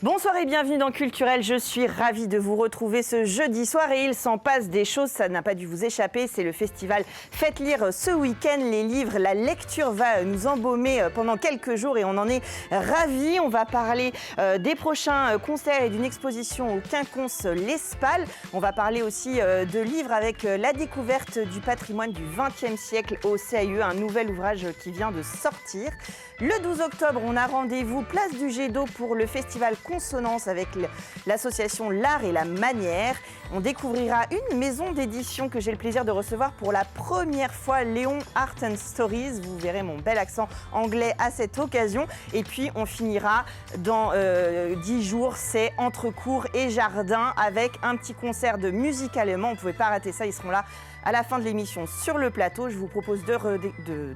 Bonsoir et bienvenue dans Culturel. Je suis ravie de vous retrouver ce jeudi soir et il s'en passe des choses, ça n'a pas dû vous échapper. C'est le festival Faites lire ce week-end. Les livres, la lecture va nous embaumer pendant quelques jours et on en est ravis. On va parler des prochains concerts et d'une exposition au Quinconce l'Espal. On va parler aussi de livres avec la découverte du patrimoine du XXe siècle au CAIE, un nouvel ouvrage qui vient de sortir. Le 12 octobre, on a rendez-vous place du Jet d'eau pour le festival Consonance avec l'association L'Art et la Manière. On découvrira une maison d'édition que j'ai le plaisir de recevoir pour la première fois, Léon Art and Stories. Vous verrez mon bel accent anglais à cette occasion. Et puis on finira dans 10 jours, c'est Entre cours et jardin avec un petit concert de musique allemand. On ne pouvait pas rater ça, ils seront là à la fin de l'émission sur le plateau. Je vous propose de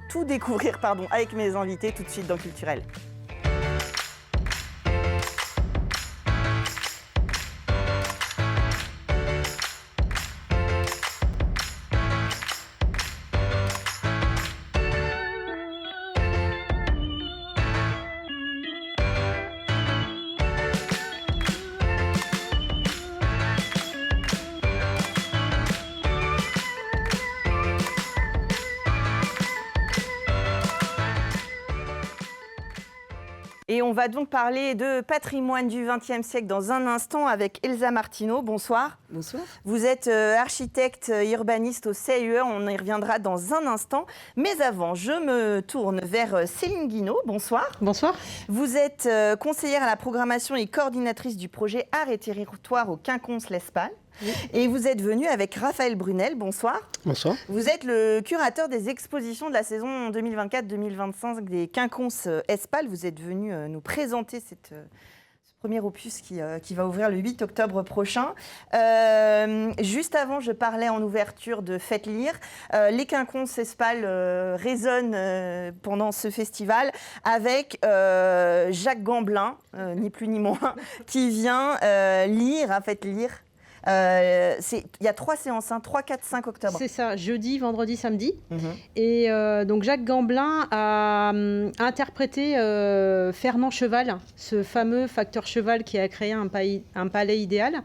tout découvrir avec mes invités tout de suite dans Culturel. Et on va donc parler de patrimoine du XXe siècle dans un instant avec Elsa Martineau. Bonsoir. Bonsoir. Vous êtes architecte urbaniste au CAIE, on y reviendra dans un instant. Mais avant, je me tourne vers Céline Guinaud. Bonsoir. Bonsoir. Vous êtes conseillère à la programmation et coordinatrice du projet Art et Territoire au Quinconce l'Espal. Oui. Et vous êtes venu avec Raphaël Brunel. Bonsoir. Bonsoir. Vous êtes le curateur des expositions de la saison 2024-2025 des Quinconce Espal. Vous êtes venu nous présenter ce premier opus qui va ouvrir le 8 octobre prochain. Juste avant, je parlais en ouverture de Faites lire. Les Quinconce Espal résonnent pendant ce festival avec Jacques Gamblin, ni plus ni moins, qui vient lire à Faites lire. Il y a 3 séances, 3, 4, 5 octobre. C'est ça, jeudi, vendredi, samedi. Et donc Jacques Gamblin a interprété Fernand Cheval, ce fameux facteur cheval qui a créé un palais idéal.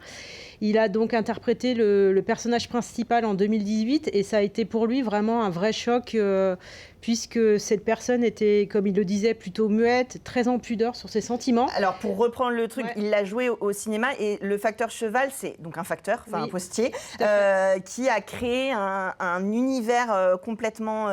Il a donc interprété le personnage principal en 2018 et ça a été pour lui vraiment un vrai choc puisque cette personne était, comme il le disait, plutôt muette, très en pudeur sur ses sentiments. Alors pour reprendre le truc, il l'a joué au cinéma et le facteur cheval, c'est donc un facteur, un postier, qui a créé un univers complètement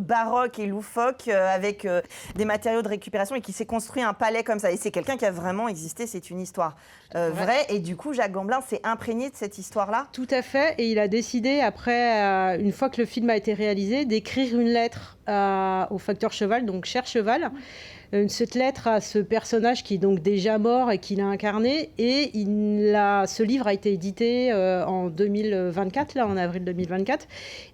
baroque et loufoque avec des matériaux de récupération et qui s'est construit un palais comme ça. Et c'est quelqu'un qui a vraiment existé, c'est une histoire vraie. Et du coup, Jacques Gamblin s'est imprégné de cette histoire-là. Tout à fait. Et il a décidé, après, une fois que le film a été réalisé, d'écrire une lettre au facteur cheval, donc cher cheval. Cette lettre à ce personnage qui est donc déjà mort et qu'il a incarné. Et ce livre a été édité en 2024, là, en avril 2024.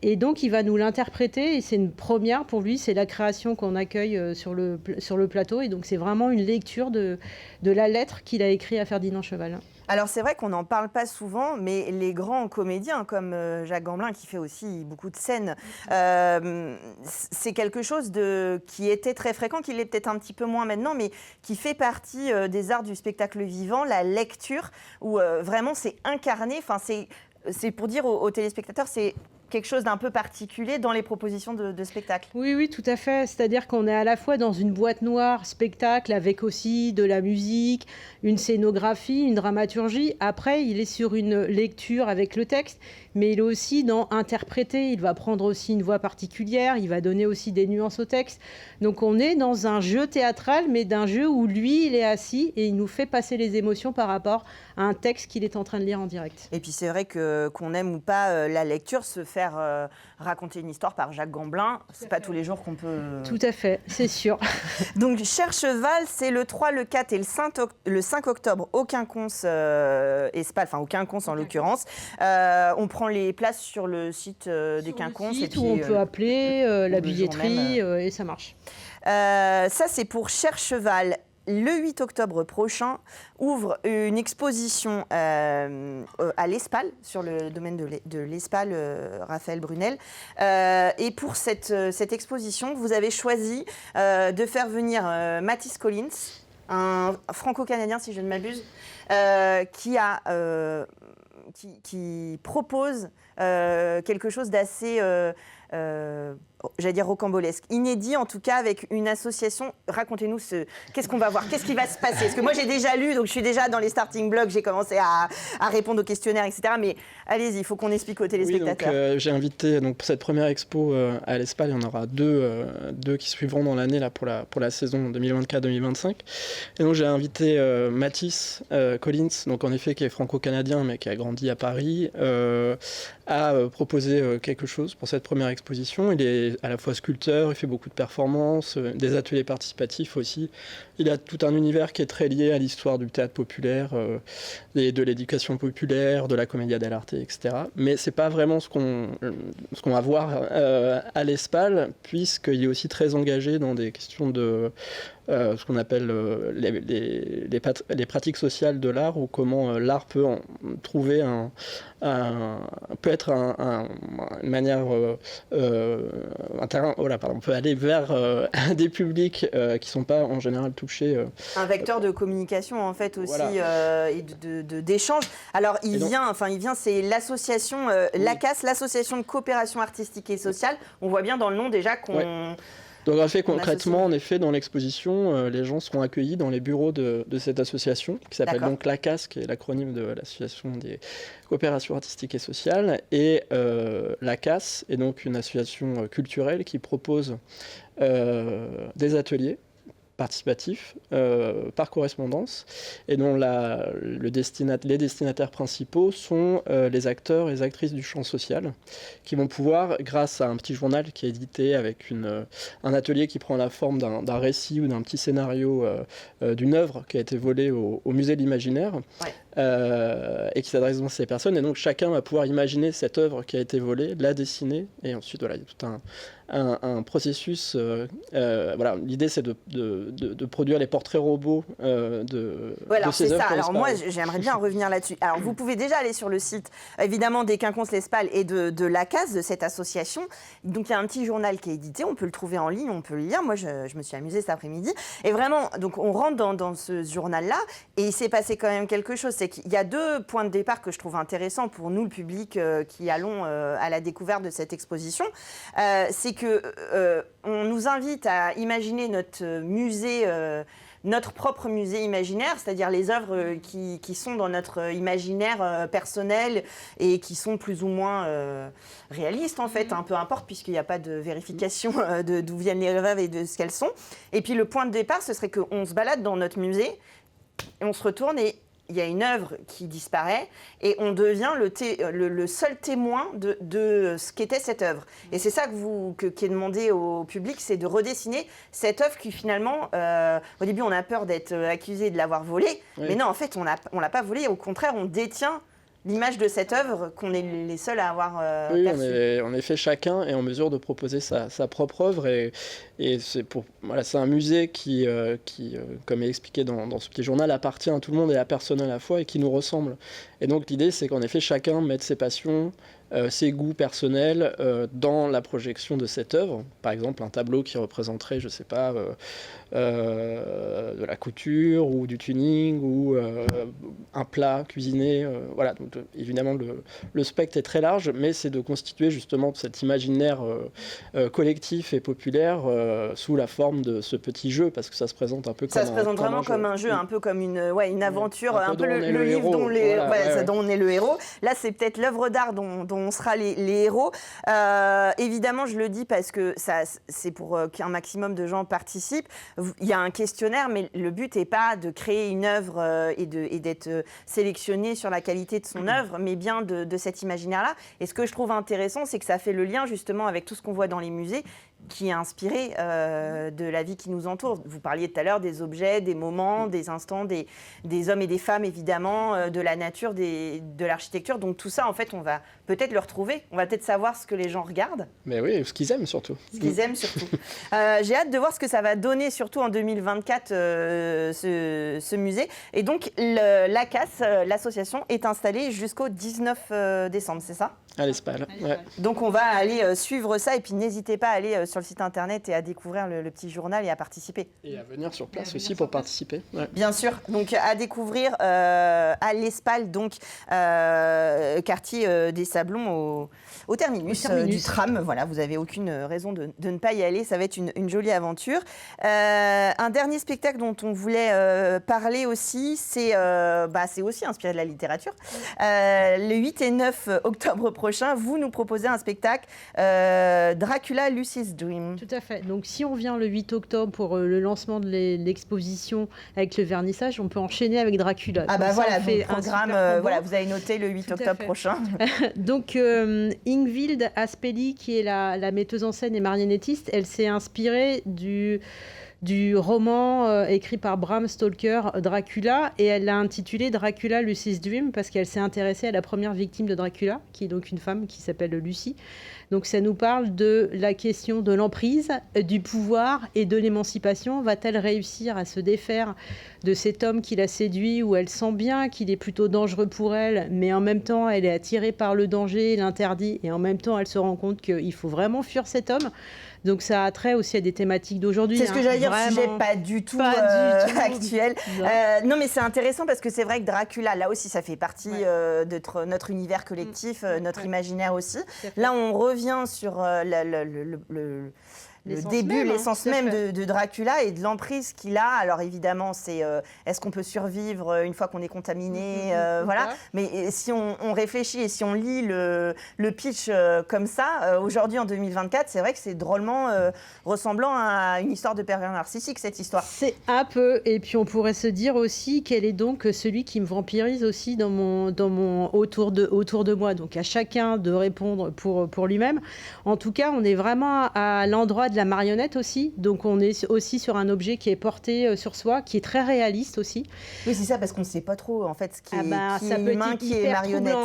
Et donc, il va nous l'interpréter. Et c'est une première pour lui. C'est la création qu'on accueille sur le plateau. Et donc, c'est vraiment une lecture de la lettre qu'il a écrite à Ferdinand Cheval. Alors c'est vrai qu'on n'en parle pas souvent, mais les grands comédiens comme Jacques Gamblin, qui fait aussi beaucoup de scènes, c'est quelque chose qui était très fréquent, qui l'est peut-être un petit peu moins maintenant, mais qui fait partie des arts du spectacle vivant, la lecture, où vraiment c'est incarné, c'est pour dire aux téléspectateurs, c'est quelque chose d'un peu particulier dans les propositions de spectacle. Oui, tout à fait. C'est-à-dire qu'on est à la fois dans une boîte noire spectacle avec aussi de la musique, une scénographie, une dramaturgie. Après, il est sur une lecture avec le texte, mais il est aussi dans interpréter. Il va prendre aussi une voix particulière, il va donner aussi des nuances au texte. Donc on est dans un jeu théâtral, mais d'un jeu où lui, il est assis et il nous fait passer les émotions par rapport à un texte qu'il est en train de lire en direct. Et puis c'est vrai qu'on aime ou pas la lecture, se faire raconter une histoire par Jacques Gamblin, c'est pas tous les jours qu'on peut... Tout à fait, c'est sûr. Donc Cher Cheval, c'est le 3, le 4 et le 5 octobre au Quinconce Espal, au Quinconce en l'occurrence. On prend les places sur le site des Quinconces. Et puis, où on peut appeler la billetterie et ça marche. Ça c'est pour Cher Cheval. Le 8 octobre prochain, ouvre une exposition à l'Espal, sur le domaine de l'Espal, Raphaël Brunel. Et pour cette exposition, vous avez choisi de faire venir Mathis Collins. un franco-canadien, si je ne m'abuse, qui propose quelque chose d'assez, j'allais dire rocambolesque, inédit en tout cas, avec une association. Racontez-nous qu'est-ce qu'on va voir, qu'est-ce qui va se passer. Parce que moi j'ai déjà lu, donc je suis déjà dans les starting blocks, j'ai commencé à répondre aux questionnaires, etc. Mais allez-y, il faut qu'on explique aux téléspectateurs. Oui, donc, j'ai invité pour cette première expo à l'Espal, il y en aura deux qui suivront dans l'année là, pour la saison 2024-2025. Et donc j'ai invité Mathis Collins, donc en effet qui est franco-canadien mais qui a grandi à Paris, à proposer quelque chose pour cette première exposition. Il est à la fois sculpteur, il fait beaucoup de performances, des ateliers participatifs aussi. Il a tout un univers qui est très lié à l'histoire du théâtre populaire, de l'éducation populaire, de la commedia dell'arte, etc. Mais c'est pas vraiment ce qu'on va voir à l'Espal, puisqu'il est aussi très engagé dans des questions de ce qu'on appelle les pratiques sociales de l'art, ou comment l'art peut trouver peut être une manière, un terrain, on peut aller vers des publics qui sont pas en général touchés. Un vecteur de communication en fait aussi, voilà. Et d'échange. Alors il vient, c'est l'association l'ACAS, l'association de coopération artistique et sociale. On voit bien dans le nom déjà qu'on... Ouais. Donc en fait, concrètement, en effet, dans l'exposition, les gens seront accueillis dans les bureaux de cette association, qui s'appelle donc l'ACAS, qui est l'acronyme de l'Association des coopérations artistiques et sociales. Et l'ACAS est donc une association culturelle qui propose des ateliers participatif par correspondance, et dont les destinataires principaux sont les acteurs et les actrices du champ social, qui vont pouvoir, grâce à un petit journal qui est édité avec un atelier qui prend la forme d'un récit ou d'un petit scénario d'une œuvre qui a été volée au musée de l'imaginaire, et qui s'adresse à ces personnes, et donc chacun va pouvoir imaginer cette œuvre qui a été volée, la dessiner, et ensuite il y a tout un processus. L'idée c'est de produire les portraits robots de ces œuvres. Alors moi j'aimerais bien revenir là-dessus. Alors vous pouvez déjà aller sur le site évidemment des Quinconces l'Espal et de l'ACAS, de cette association. Donc il y a un petit journal qui est édité, on peut le trouver en ligne, on peut le lire. Moi je me suis amusée cet après-midi. Et vraiment, donc on rentre dans ce journal-là, et il s'est passé quand même quelque chose. C'est qu'il y a deux points de départ que je trouve intéressants pour nous, le public, qui allons à la découverte de cette exposition. C'est que on nous invite à imaginer notre musée, notre propre musée imaginaire, c'est-à-dire les œuvres qui sont dans notre imaginaire personnel et qui sont plus ou moins réalistes en fait, peu importe, puisqu'il n'y a pas de vérification d'où viennent les œuvres et de ce qu'elles sont. Et puis le point de départ, ce serait qu'on se balade dans notre musée et on se retourne et il y a une œuvre qui disparaît et on devient le seul témoin de ce qu'était cette œuvre. Et c'est ça qui est demandé au public, c'est de redessiner cette œuvre qui finalement, au début on a peur d'être accusé de l'avoir volée, mais non, en fait on l'a pas volée, au contraire on détient l'image de cette œuvre qu'on est les seuls à avoir perçue. En effet, chacun est en mesure de proposer sa propre œuvre, et c'est un musée qui comme est expliqué dans ce petit journal, appartient à tout le monde et à personne à la fois, et qui nous ressemble. Et donc l'idée, c'est qu'en effet, chacun mette ses passions, ses goûts personnels dans la projection de cette œuvre. Par exemple, un tableau qui représenterait, je sais pas, de la couture ou du tuning, ou un plat cuisiné. Voilà. Donc, évidemment, le spectre est très large, mais c'est de constituer justement cet imaginaire collectif et populaire sous la forme de ce petit jeu, parce que ça se présente un peu comme un jeu. Ça se présente vraiment comme un jeu, un peu comme une aventure, un peu le livre dont on est le héros. Là, c'est peut-être l'œuvre d'art dont on sera les héros. Évidemment, je le dis parce que c'est pour qu'un maximum de gens participent. Il y a un questionnaire, mais le but n'est pas de créer une œuvre et d'être sélectionné sur la qualité de son œuvre, mais bien de cet imaginaire-là. Et ce que je trouve intéressant, c'est que ça fait le lien justement avec tout ce qu'on voit dans les musées, qui est inspiré de la vie qui nous entoure. Vous parliez tout à l'heure des objets, des moments, des instants, des hommes et des femmes, évidemment, de la nature, de l'architecture. Donc tout ça, en fait, on va peut-être le retrouver. On va peut-être savoir ce que les gens regardent. Mais oui, ce qu'ils aiment surtout. Ce qu'ils aiment surtout. J'ai hâte de voir ce que ça va donner, surtout en 2024, ce musée. Et donc, l'ACAS, l'association, est installée jusqu'au 19 décembre, c'est ça ? À l'Espal. Ouais. Donc on va aller suivre ça et puis n'hésitez pas à aller sur le site internet et à découvrir le petit journal et à participer. Et à venir sur place aussi pour participer. Ouais. Bien sûr, donc à découvrir à l'Espal, donc quartier des Sablons au terminus du tram. Voilà, vous n'avez aucune raison de ne pas y aller, ça va être une jolie aventure. Un dernier spectacle dont on voulait parler aussi, c'est aussi inspiré de la littérature. Le 8 et 9 octobre prochain, vous nous proposez un spectacle Dracula Lucy's Dream. Tout à fait. Donc si on vient le 8 octobre pour le lancement de l'exposition avec le vernissage, on peut enchaîner avec Dracula. Ah bah donc voilà, ça, on fait programme, vous avez noté le 8 octobre prochain. Donc Ingvild Aspelli, qui est la metteuse en scène et marionnettiste, elle s'est inspirée du roman écrit par Bram Stoker, Dracula, et elle l'a intitulé Dracula Lucy's Dream parce qu'elle s'est intéressée à la première victime de Dracula, qui est donc une femme qui s'appelle Lucy. Donc ça nous parle de la question de l'emprise, du pouvoir et de l'émancipation. Va-t-elle réussir à se défaire de cet homme qui l'a séduit, où elle sent bien qu'il est plutôt dangereux pour elle, mais en même temps elle est attirée par le danger, l'interdit, et en même temps elle se rend compte qu'il faut vraiment fuir cet homme. Donc ça a trait aussi à des thématiques d'aujourd'hui. C'est ce que j'allais dire, sujet pas du tout actuel. Non, mais c'est intéressant parce que c'est vrai que Dracula, là aussi, ça fait partie de notre univers collectif, notre imaginaire aussi. Là, on revient sur l'essence même de Dracula et de l'emprise qu'il a. Alors évidemment, c'est est-ce qu'on peut survivre une fois qu'on est contaminé, voilà. Mais si on réfléchit et si on lit le pitch comme ça, aujourd'hui en 2024, c'est vrai que c'est drôlement ressemblant à une histoire de pervers narcissique, cette histoire. C'est un peu, et puis on pourrait se dire aussi quel est donc celui qui me vampirise aussi dans mon autour de moi. Donc à chacun de répondre pour lui-même. En tout cas, on est vraiment à l'endroit de la marionnette aussi, donc on est aussi sur un objet qui est porté sur soi, qui est très réaliste aussi. Oui, c'est ça, parce qu'on ne sait pas trop en fait ce qui est humain, qui est marionnette.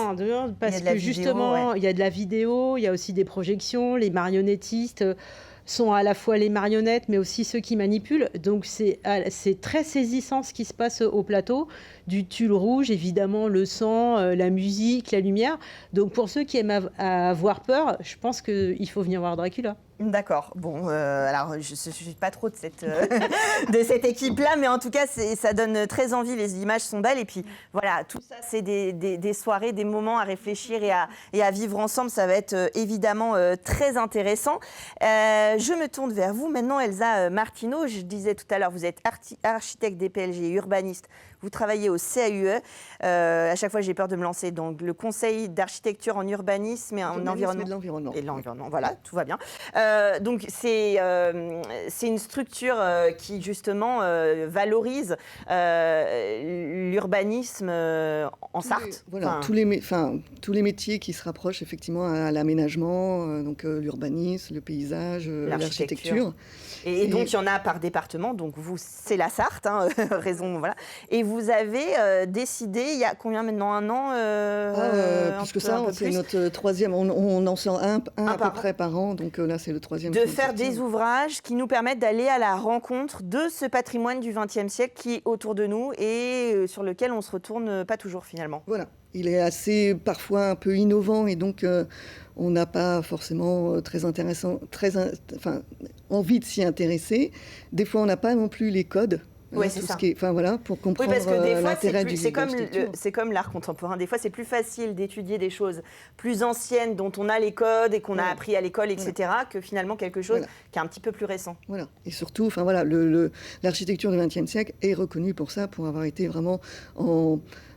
Parce que justement, il y a de la vidéo, il y a aussi des projections, les marionnettistes sont à la fois les marionnettes, mais aussi ceux qui manipulent. Donc c'est très saisissant ce qui se passe au plateau. Du tulle rouge, évidemment, le sang, la musique, la lumière. Donc pour ceux qui aiment avoir peur, je pense qu'il faut venir voir Dracula. D'accord. Bon, alors je ne suis pas trop de cette équipe-là, mais en tout cas, ça donne très envie. Les images sont belles. Et puis voilà, tout ça, c'est des soirées, des moments à réfléchir et à vivre ensemble. Ça va être évidemment très intéressant. Je me tourne vers vous maintenant, Elsa Martineau. Je disais tout à l'heure, vous êtes architecte DPLG et urbaniste. Vous travaillez au CAUE. À chaque fois, j'ai peur de me lancer. Donc, le Conseil d'architecture en urbanisme et en environnement. Et l'environnement, voilà, tout va bien. Donc, c'est une structure qui, justement, valorise l'urbanisme en Sarthe. Tous les métiers qui se rapprochent effectivement à l'aménagement, donc l'urbanisme, le paysage, l'architecture. Et donc, il y en a par département. Donc, vous, c'est la Sarthe, raison, voilà. Et vous avez décidé, il y a combien maintenant, un an plus que ça, c'est notre troisième. On en sort un à peu près par an. Donc là, c'est le troisième. De faire des ouvrages qui nous permettent d'aller à la rencontre de ce patrimoine du XXe siècle qui est autour de nous et sur lequel on se retourne pas toujours finalement. Voilà. Il est assez parfois un peu innovant et donc on n'a pas forcément envie de s'y intéresser. Des fois, on n'a pas non plus les codes. Oui, c'est ça. Pour comprendre l'intérêt du c'est comme l'art contemporain. Des fois, c'est plus facile d'étudier des choses plus anciennes dont on a les codes et qu'on a appris à l'école, etc., que finalement quelque chose qui est un petit peu plus récent. Voilà. Et surtout, l'architecture du XXe siècle est reconnue pour ça, pour avoir été vraiment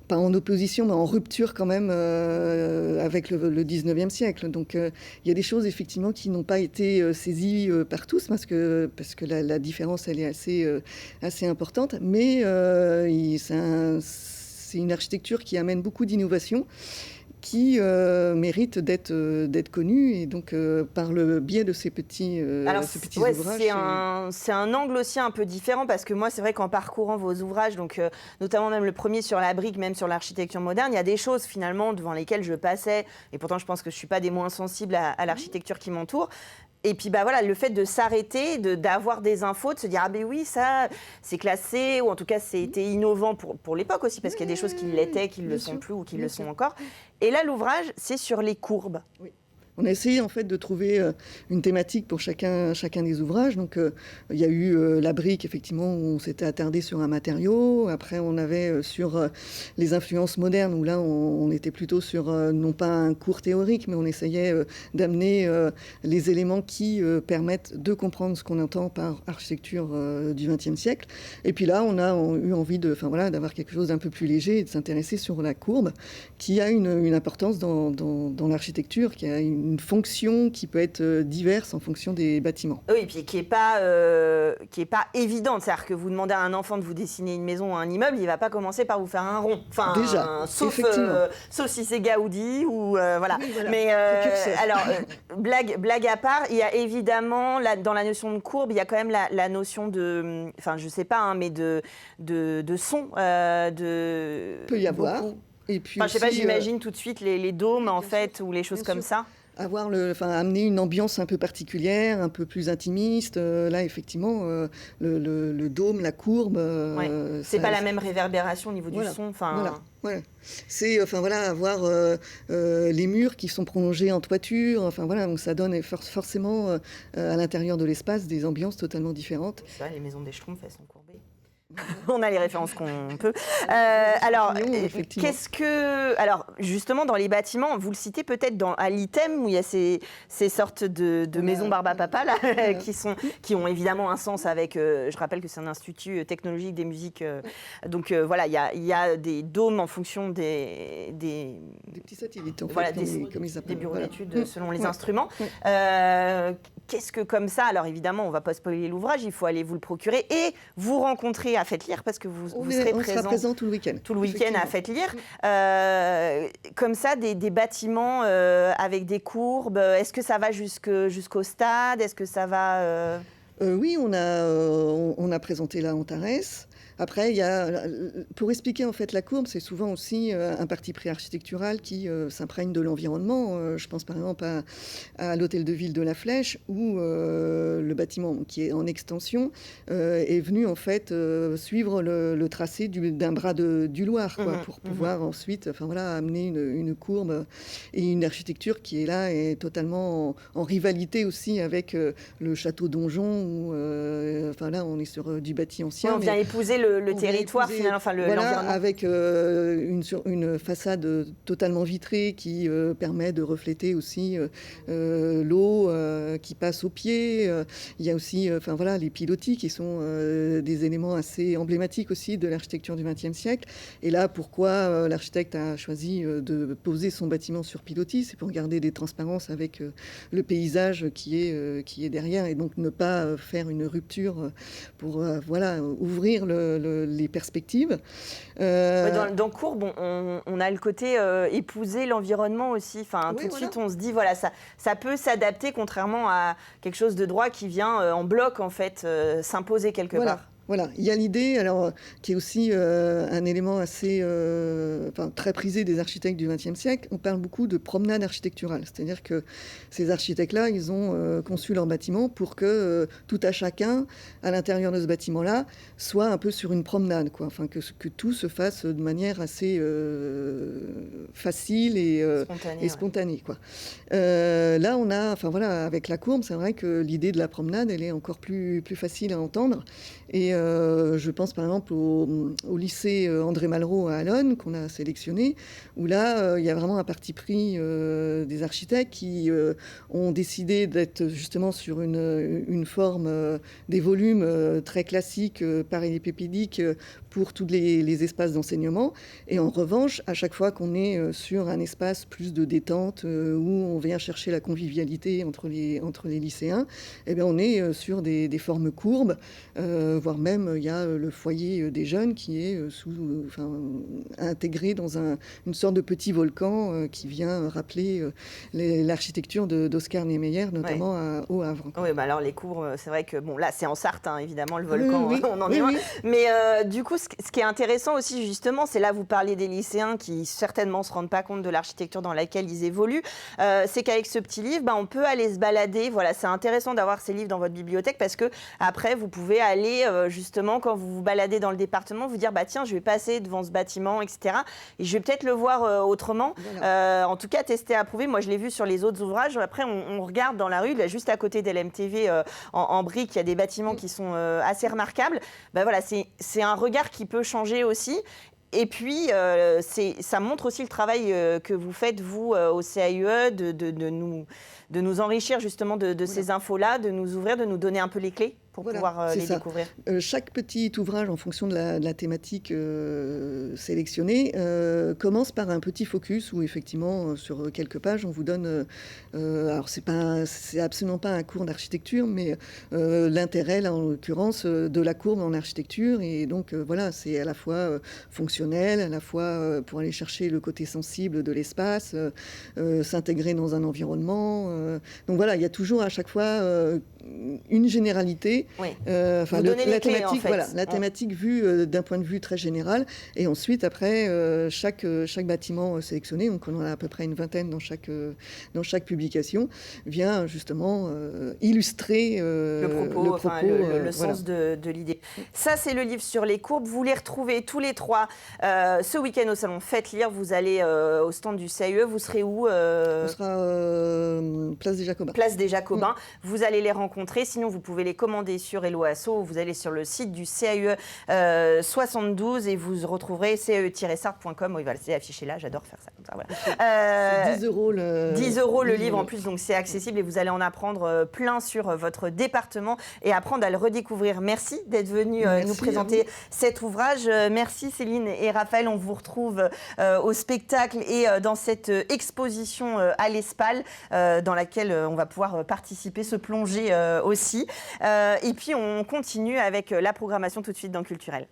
pas en opposition, mais en rupture quand même avec le 19e siècle. Donc il y a des choses effectivement qui n'ont pas été saisies par tous parce que la différence elle est assez importante. Mais c'est une architecture qui amène beaucoup d'innovation, qui mérite d'être connue et donc par le biais de ces petits ouvrages. C'est un angle aussi un peu différent parce que moi c'est vrai qu'en parcourant vos ouvrages, donc notamment même le premier sur la brique, même sur l'architecture moderne, il y a des choses finalement devant lesquelles je passais et pourtant je pense que je suis pas des moins sensibles à l'architecture qui m'entoure. Et puis voilà, le fait de s'arrêter, d'avoir des infos, de se dire ah ben oui, ça c'est classé, ou en tout cas c'était innovant pour l'époque aussi, parce qu'il y a des choses qui l'étaient, qui ne le sont plus ou qui le sont encore. Et là, l'ouvrage, c'est sur les courbes. Oui. On a essayé en fait de trouver une thématique pour chacun des ouvrages. Donc il y a eu la brique, effectivement, où on s'était attardé sur un matériau. Après, on avait sur les influences modernes, où là, on était plutôt sur non pas un cours théorique, mais on essayait d'amener les éléments qui permettent de comprendre ce qu'on entend par architecture du XXe siècle. Et puis là, on a eu envie d'avoir quelque chose d'un peu plus léger et de s'intéresser sur la courbe, qui a une importance dans l'architecture, qui a une fonction qui peut être diverse en fonction des bâtiments. Oui, et puis qui est pas évidente. C'est-à-dire que vous demandez à un enfant de vous dessiner une maison ou un immeuble, il va pas commencer par vous faire un rond. Enfin, déjà, sauf si c'est Gaudi ou voilà. Oui, voilà. Mais alors, blague à part, il y a évidemment dans la notion de courbe, il y a quand même la notion de, enfin, je sais pas, hein, mais de son. Peut y avoir. Et puis je sais pas, j'imagine tout de suite les dômes en fait ou les choses comme ça. Amener une ambiance un peu particulière, un peu plus intimiste. Là, effectivement, le dôme, la courbe. C'est pas la même réverbération au niveau du son. Voilà. C'est avoir les murs qui sont prolongés en toiture. Donc ça donne forcément à l'intérieur de l'espace des ambiances totalement différentes. C'est vrai, les maisons des Schtroumpfs, elles sont courbées. On a les références qu'on peut. Alors, justement, dans les bâtiments, vous le citez peut-être à l'ITEM, où il y a ces sortes de maisons Barbapapa, là, qui ont évidemment un sens avec... je rappelle que c'est un institut technologique des musiques. Donc, voilà, il y a des dômes en fonction des petits satellites, en fait, voilà, comme ils appellent. Des bureaux d'études selon les instruments. Qu'est-ce que comme ça, alors évidemment, on ne va pas spoiler l'ouvrage, il faut aller vous le procurer et vous rencontrer à Faites Lire, parce que vous serez présent tout le week-end. Tout le week-end à Faites Lire. Comme ça, des bâtiments avec des courbes, est-ce que ça va jusqu'au stade? Est-ce que ça va... Oui, on a présenté la Antares. Après, pour expliquer en fait la courbe, c'est souvent aussi un parti pris architectural qui s'imprègne de l'environnement. Je pense par exemple à l'hôtel de ville de la Flèche, où le bâtiment qui est en extension est venu en fait suivre le tracé d'un bras du Loir, pour pouvoir ensuite amener une courbe et une architecture qui est là et totalement en rivalité aussi avec le château donjon, où là on est sur du bâti ancien. On vient épouser le territoire final, l'environnement. Avec une façade totalement vitrée qui permet de refléter aussi l'eau qui passe au pied. Il y a aussi les pilotis qui sont des éléments assez emblématiques aussi de l'architecture du XXe siècle. Et là, pourquoi l'architecte a choisi de poser son bâtiment sur pilotis? C'est pour garder des transparences avec le paysage qui est derrière, et donc ne pas faire une rupture pour ouvrir les perspectives. Dans Courbe, on a le côté épouser l'environnement aussi. Tout de suite, on se dit, ça peut s'adapter, contrairement à quelque chose de droit qui vient en bloc, en fait, s'imposer quelque part. Voilà, il y a l'idée, qui est aussi un élément assez très prisé des architectes du XXe siècle. On parle beaucoup de promenade architecturale, c'est-à-dire que ces architectes-là, ils ont conçu leur bâtiment pour que tout à chacun, à l'intérieur de ce bâtiment-là, soit un peu sur une promenade, quoi. Que tout se fasse de manière assez facile et spontanée, quoi. Là, on a, avec la courbe, c'est vrai que l'idée de la promenade, elle est encore plus facile à entendre. Et je pense par exemple au lycée André Malraux à Allonne, qu'on a sélectionné, où là, il y a vraiment un parti pris des architectes qui ont décidé d'être justement sur une forme des volumes très classiques, parallélépipédiques, pour tous les espaces d'enseignement. Et en revanche, à chaque fois qu'on est sur un espace plus de détente, où on vient chercher la convivialité entre les lycéens, on est sur des formes courbes, voire même, il y a le foyer des jeunes qui est intégré dans une sorte de petit volcan qui vient rappeler l'architecture d'Oscar Niemeyer, notamment au Havre. Oui, alors les cours, c'est vrai que, bon, là, c'est en Sarthe, hein, évidemment, le volcan, on en est loin. Oui. Mais du coup, ce qui est intéressant aussi, justement, c'est là, vous parliez des lycéens qui certainement ne se rendent pas compte de l'architecture dans laquelle ils évoluent, c'est qu'avec ce petit livre, on peut aller se balader. Voilà, c'est intéressant d'avoir ces livres dans votre bibliothèque parce que après, vous pouvez aller, justement, quand vous vous baladez dans le département, vous dire, tiens, je vais passer devant ce bâtiment, etc. Et je vais peut-être le voir autrement. Voilà. En tout cas, tester, approuver. Moi, je l'ai vu sur les autres ouvrages. Après, on regarde dans la rue, là, juste à côté d'LMTV, en briques, il y a des bâtiments qui sont assez remarquables. Voilà, c'est un regard qui peut changer aussi. Et puis, ça montre aussi le travail que vous faites, vous, au CAUE, de nous enrichir justement de ces infos-là, de nous ouvrir, de nous donner un peu les clés pour pouvoir les découvrir. Chaque petit ouvrage, en fonction de la thématique sélectionnée, commence par un petit focus où, effectivement, sur quelques pages, on vous donne... alors, c'est absolument pas un cours d'architecture, mais l'intérêt, là, en l'occurrence, de la courbe en architecture. Et donc, voilà, c'est à la fois fonctionnel, à la fois pour aller chercher le côté sensible de l'espace, s'intégrer dans un environnement. Donc, voilà, il y a toujours à chaque fois une généralité. Oui. La thématique, en fait. La thématique vue d'un point de vue très général. Et ensuite, après, chaque bâtiment sélectionné, donc on en a à peu près une vingtaine dans chaque publication, vient justement illustrer le propos, le sens de l'idée. Ça, c'est le livre sur les courbes. Vous les retrouvez tous les trois ce week-end au salon Faites Lire. Vous allez au stand du CAUE. Vous serez où On sera place des Jacobins. Place des Jacobins. Vous allez les rencontrer. Sinon, vous pouvez les commander sur Hello Asso, vous allez sur le site du CAUE 72 et vous retrouverez cae-sarthe.com. Oui, voilà, c'est affiché là, j'adore faire ça comme ça. Voilà. C'est 10 € 10 € le livre en plus, donc c'est accessible et vous allez en apprendre plein sur votre département et apprendre à le redécouvrir. Merci d'être venus nous présenter cet ouvrage. Merci Céline et Raphaël, on vous retrouve au spectacle et dans cette exposition à l'Espal dans laquelle on va pouvoir participer, se plonger aussi. Et puis, on continue avec la programmation tout de suite dans Culturel.